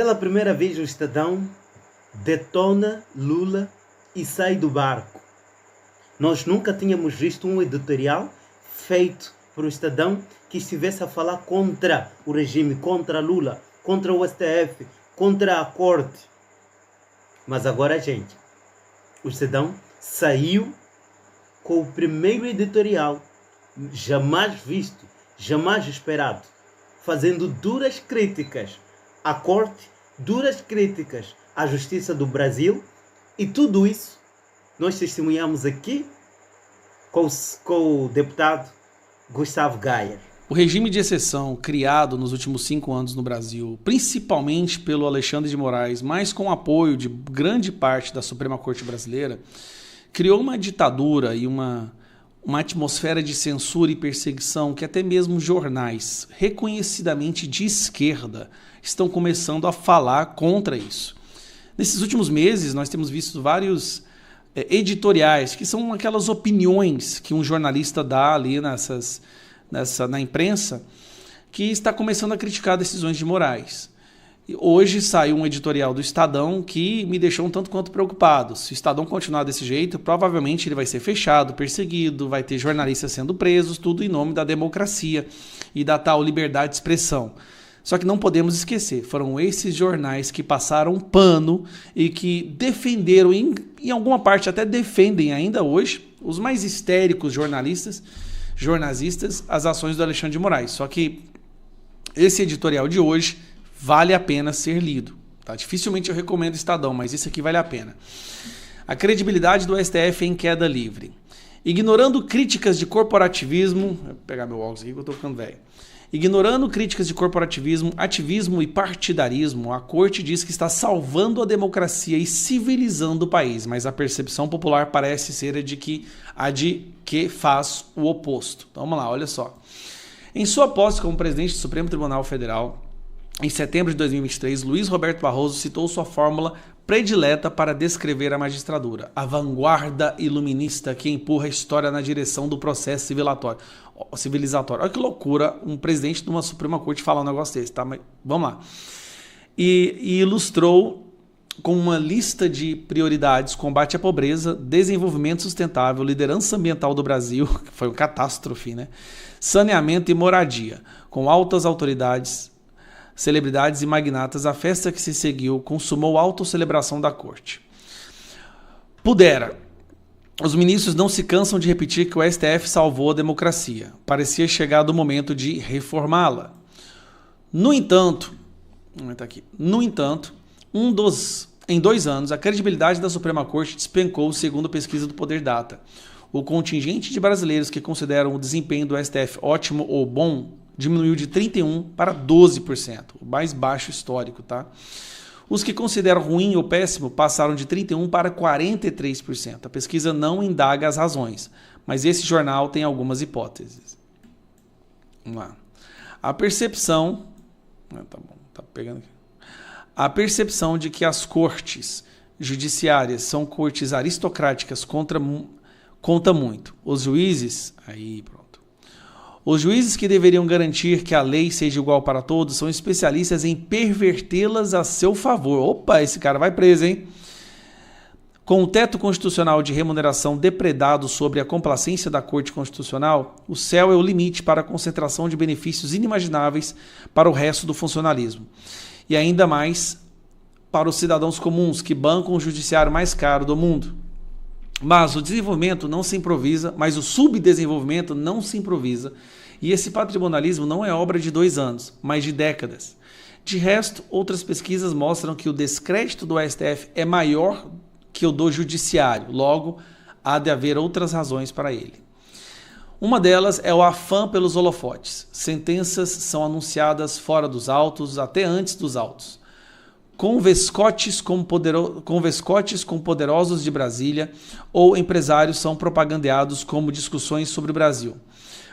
Pela primeira vez o Estadão detona Lula e sai do barco. Nós nunca tínhamos visto um editorial feito por o Estadão que estivesse a falar contra o regime, contra Lula, contra o STF, contra a corte. Mas agora, gente, o Estadão saiu com o primeiro editorial jamais visto, jamais esperado, fazendo duras críticas à corte, duras críticas à justiça do Brasil, e tudo isso nós testemunhamos aqui com o deputado Gustavo Gayer. O regime de exceção criado nos últimos 5 anos no Brasil, principalmente pelo Alexandre de Moraes, mas com o apoio de grande parte da Suprema Corte brasileira, criou uma ditadura e uma atmosfera de censura e perseguição que até mesmo jornais reconhecidamente de esquerda estão começando a falar contra isso. Nesses últimos meses nós temos visto vários editoriais, que são aquelas opiniões que um jornalista dá ali na imprensa, que está começando a criticar decisões de Moraes. E hoje saiu um editorial do Estadão que me deixou um tanto quanto preocupado. Se o Estadão continuar desse jeito, provavelmente ele vai ser fechado, perseguido, vai ter jornalistas sendo presos, tudo em nome da democracia e da tal liberdade de expressão. Só que não podemos esquecer, foram esses jornais que passaram pano e que defenderam, em alguma parte até defendem ainda hoje, os mais histéricos jornalistas, as ações do Alexandre de Moraes. Só que esse editorial de hoje vale a pena ser lido. Tá? Dificilmente eu recomendo o Estadão, mas esse aqui vale a pena. A credibilidade do STF em queda livre. Ignorando críticas de corporativismo... Vou pegar meu óculos aqui que eu tô ficando velho. Ignorando críticas de corporativismo, ativismo e partidarismo, a Corte diz que está salvando a democracia e civilizando o país, mas a percepção popular parece ser a de que faz o oposto. Então vamos lá, olha só. Em sua posse como presidente do Supremo Tribunal Federal, em setembro de 2023, Luiz Roberto Barroso citou sua fórmula predileta para descrever a magistratura, a vanguarda iluminista que empurra a história na direção do processo civilizatório. Olha que loucura um presidente de uma Suprema Corte falar um negócio desse, tá? Mas vamos lá. E ilustrou com uma lista de prioridades: combate à pobreza, desenvolvimento sustentável, liderança ambiental do Brasil, que foi uma catástrofe, né? Saneamento e moradia, com altas autoridades, celebridades e magnatas. A festa que se seguiu consumou a autocelebração da corte. Pudera. Os ministros não se cansam de repetir que o STF salvou a democracia. Parecia chegado o momento de reformá-la. No entanto, em 2 anos, a credibilidade da Suprema Corte despencou segundo a pesquisa do Poder Data. O contingente de brasileiros que consideram o desempenho do STF ótimo ou bom diminuiu de 31% para 12%, o mais baixo histórico, tá? Os que consideram ruim ou péssimo passaram de 31% para 43%. A pesquisa não indaga as razões, mas esse jornal tem algumas hipóteses. Vamos lá. A percepção... A percepção de que as cortes judiciárias são cortes aristocráticas conta muito. Os juízes... Os juízes que deveriam garantir que a lei seja igual para todos são especialistas em pervertê-las a seu favor. Opa, esse cara vai preso, hein? Com o teto constitucional de remuneração depredado sobre a complacência da Corte Constitucional, o céu é o limite para a concentração de benefícios inimagináveis para o resto do funcionalismo. E ainda mais para os cidadãos comuns que bancam o judiciário mais caro do mundo. Mas o desenvolvimento não se improvisa, mas o subdesenvolvimento não se improvisa. E esse patrimonialismo não é obra de 2 anos, mas de décadas. De resto, outras pesquisas mostram que o descrédito do STF é maior que o do judiciário. Logo, há de haver outras razões para ele. Uma delas é o afã pelos holofotes. Sentenças são anunciadas fora dos autos, até antes dos autos. Convescotes com poderosos de Brasília ou empresários são propagandeados como discussões sobre o Brasil.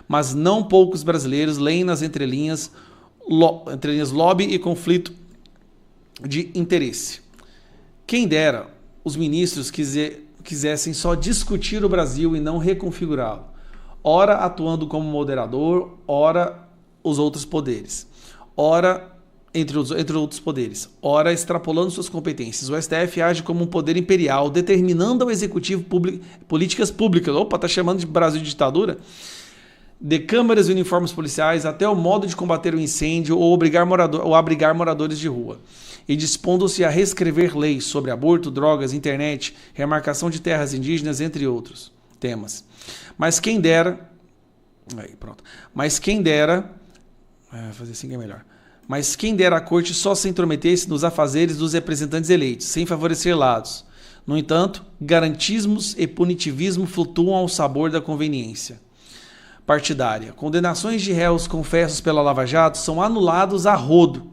Mas não poucos brasileiros leem nas entrelinhas lobby e conflito de interesse. Quem dera os ministros quisessem só discutir o Brasil e não reconfigurá-lo, ora atuando como moderador, ora os outros poderes, ora entre outros poderes. Ora, extrapolando suas competências, o STF age como um poder imperial, determinando ao executivo políticas públicas. Opa, tá chamando de Brasil de ditadura? De câmaras e uniformes policiais até o modo de combater o incêndio ou abrigar moradores de rua. E dispondo-se a reescrever leis sobre aborto, drogas, internet, remarcação de terras indígenas, entre outros temas. Mas quem dera... Aí, pronto. Mas quem dera... fazer assim que é melhor. Mas quem dera a corte só se intrometesse nos afazeres dos representantes eleitos, sem favorecer lados. No entanto, garantismos e punitivismo flutuam ao sabor da conveniência partidária. Condenações de réus confessos pela Lava Jato são anulados a rodo.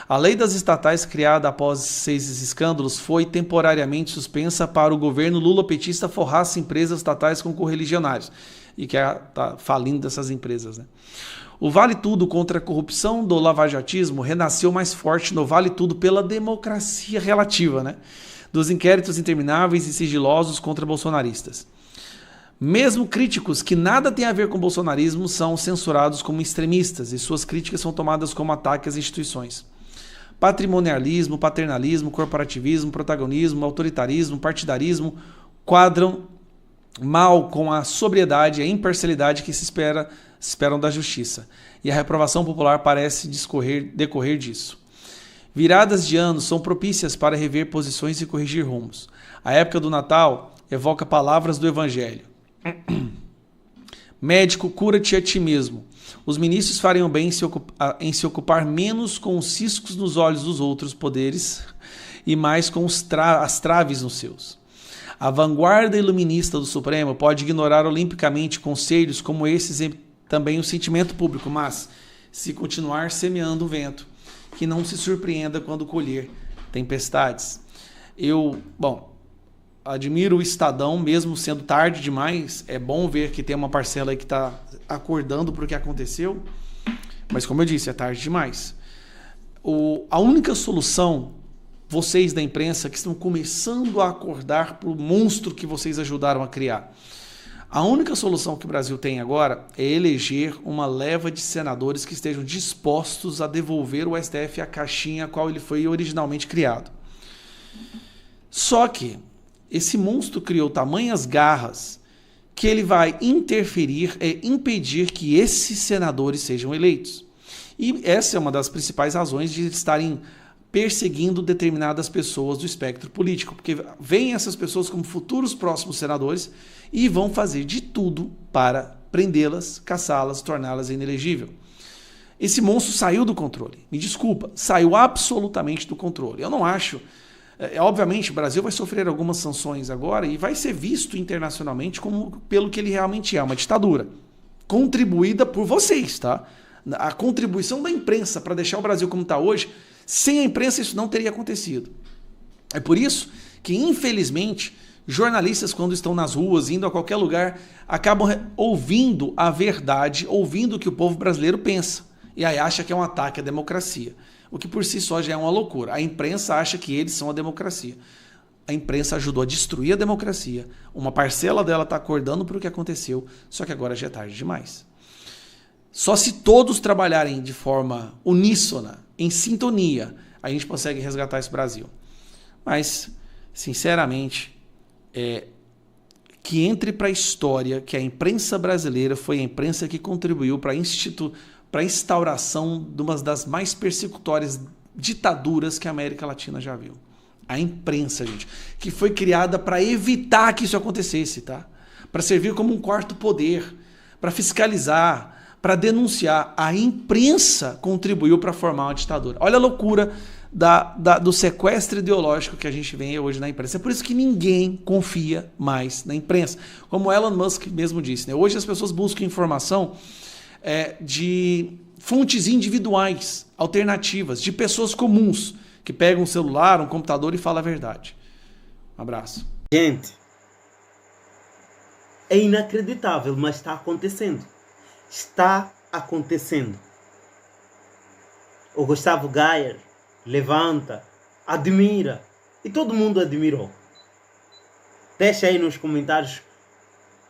A lei das estatais, criada após 6 escândalos, foi temporariamente suspensa para o governo lula-petista forrar-se empresas estatais com correligionários. E que está falindo dessas empresas, né? O Vale Tudo contra a corrupção do lavajatismo renasceu mais forte no Vale Tudo pela democracia relativa, né? Dos inquéritos intermináveis e sigilosos contra bolsonaristas. Mesmo críticos que nada têm a ver com o bolsonarismo são censurados como extremistas e suas críticas são tomadas como ataque às instituições. Patrimonialismo, paternalismo, corporativismo, protagonismo, autoritarismo, partidarismo quadram mal com a sobriedade e a imparcialidade que se esperam da justiça. E a reprovação popular parece decorrer disso. Viradas de anos são propícias para rever posições e corrigir rumos. A época do Natal evoca palavras do Evangelho. Médico, cura-te a ti mesmo. Os ministros fariam bem em se ocupar menos com os ciscos nos olhos dos outros poderes e mais com as traves nos seus. A vanguarda iluminista do Supremo pode ignorar olimpicamente conselhos como esses e também o sentimento público, mas se continuar semeando o vento, que não se surpreenda quando colher tempestades. Admiro o Estadão, mesmo sendo tarde demais. É bom ver que tem uma parcela aí que está acordando para o que aconteceu, mas como eu disse, é tarde demais. A única solução, vocês da imprensa que estão começando a acordar para o monstro que vocês ajudaram a criar, a única solução que o Brasil tem agora é eleger uma leva de senadores que estejam dispostos a devolver o STF à caixinha a qual ele foi originalmente criado. Só que esse monstro criou tamanhas garras que ele vai interferir e impedir que esses senadores sejam eleitos. E essa é uma das principais razões de estarem perseguindo determinadas pessoas do espectro político, porque veem essas pessoas como futuros próximos senadores e vão fazer de tudo para prendê-las, caçá-las, torná-las inelegível. Esse monstro saiu do controle. Me desculpa, saiu absolutamente do controle. Eu não acho... obviamente o Brasil vai sofrer algumas sanções agora e vai ser visto internacionalmente como pelo que ele realmente é, uma ditadura contribuída por vocês, tá? A contribuição da imprensa para deixar o Brasil como está hoje, sem a imprensa isso não teria acontecido. É por isso que, infelizmente, jornalistas, quando estão nas ruas, indo a qualquer lugar, acabam ouvindo a verdade, ouvindo o que o povo brasileiro pensa, e aí acha que é um ataque à democracia. O que por si só já é uma loucura. A imprensa acha que eles são a democracia. A imprensa ajudou a destruir a democracia. Uma parcela dela está acordando para o que aconteceu, só que agora já é tarde demais. Só se todos trabalharem de forma uníssona, em sintonia, a gente consegue resgatar esse Brasil. Mas, sinceramente, que entre para a história que a imprensa brasileira foi a imprensa que contribuiu para a instauração de uma das mais persecutórias ditaduras que a América Latina já viu. A imprensa, gente, que foi criada para evitar que isso acontecesse, tá? Para servir como um quarto poder, para fiscalizar, para denunciar. A imprensa contribuiu para formar uma ditadura. Olha a loucura do sequestro ideológico que a gente vê hoje na imprensa. É por isso que ninguém confia mais na imprensa. Como Elon Musk mesmo disse, né? Hoje as pessoas buscam informação de fontes individuais, alternativas, de pessoas comuns, que pegam um celular, um computador e falam a verdade. Um abraço. Gente, é inacreditável, mas está acontecendo. Está acontecendo. O Gustavo Gayer levanta, admira, e todo mundo admirou. Deixa aí nos comentários,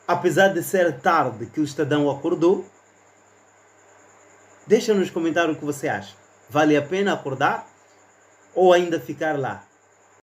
apesar de ser tarde que o Estadão acordou, deixa nos comentários o que você acha. Vale a pena acordar ou ainda ficar lá?